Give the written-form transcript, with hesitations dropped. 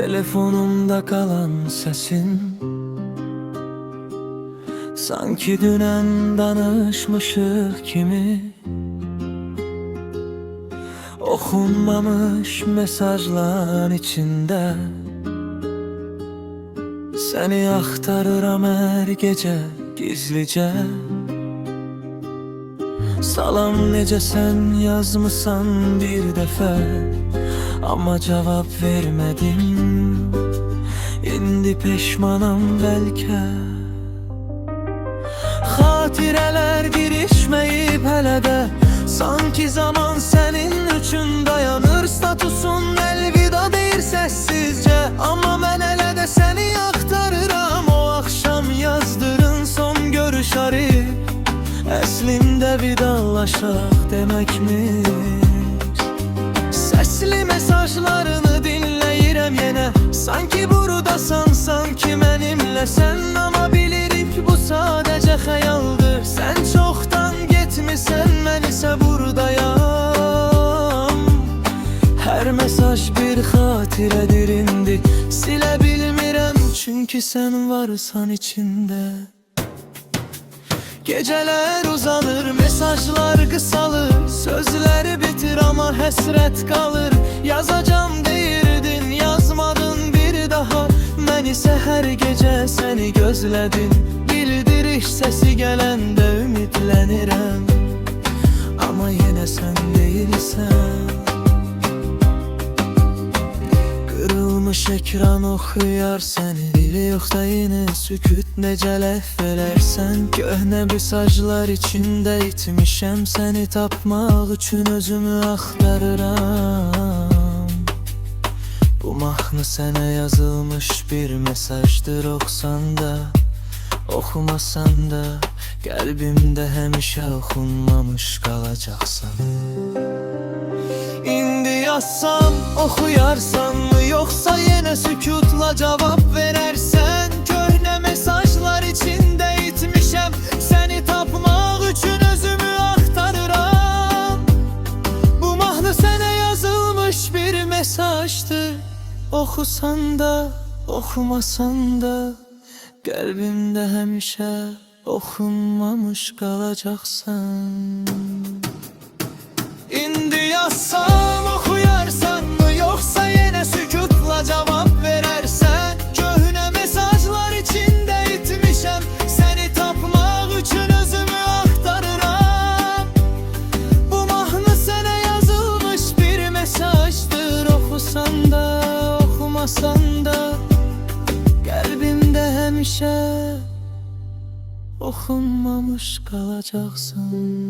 Telefonumda kalan sesin, sanki dünen danışmışıq kimi. Okunmamış mesajlar içinde seni aktarıram her gece gizlice. Salam necə sen yazmısan bir dəfə, ama cevap vermedim. İndi peşmanam belki. Xatirələr girişməyib hələ də, sanki zaman senin üçün dayanır. Statusun elvida deyir səssizcə, amma mən hələ də səni axtarıram. O axşam yazdırın son görüş arayıb, əslində vidalaşaq deməkmiş. Sesli mesajlarını dinləyirəm yenə, sanki buradasan, sanki mənimləsən. Ama bilirik bu sadəcə xəyaldır. Sən çoxdan getmisən, mən isə buradayam. Hər mesaj bir xatirədir indi, silə bilmirəm, çünki sən varsan içində. Geceler uzanır, mesajlar kısalır, sözleri bitir ama həsrət qalır. Yazacağım deyirdin, yazmadın bir daha. Mən isə hər gecə səni gözlədim. Bildiriş səsi gələndə ümidlənirəm, ama yenə sən deyilsən. Kırılmış ekran oxuyar səni, dili yoxda yine sükut necə ləf elərsən. Köhnə mesajlar içində itmişəm, səni tapmaq üçün özümü axtarıram. Bu mahnı sənə yazılmış bir mesajdır, oxusan da, oxumasan da, qəlbimdə həmişə oxunmamış qalacaqsan. İndi yazsam oxuyarsan mı, yoxsa yenə sükutla cavab verərsən? Köhnə mesajlar içində itmişəm, səni tapmaq üçün özümü axtarıram. Bu mahnı sənə yazılmış bir mesajdır, oxusan da, oxumasan da, qəlbimdə həmişə oxunmamış qalacaqsan. İndi yazsam oxuyarsan mı, yoxsa yenə sükutla cavab verərsən? Köhnə mesajlar içində itmişəm, səni tapmaq üçün özümü axtarıram. Bu mahnı sənə yazılmış bir mesajdır, oxusan da, oxumasan da, qəlbimdə həmişə oxunmamış qalacaqsan.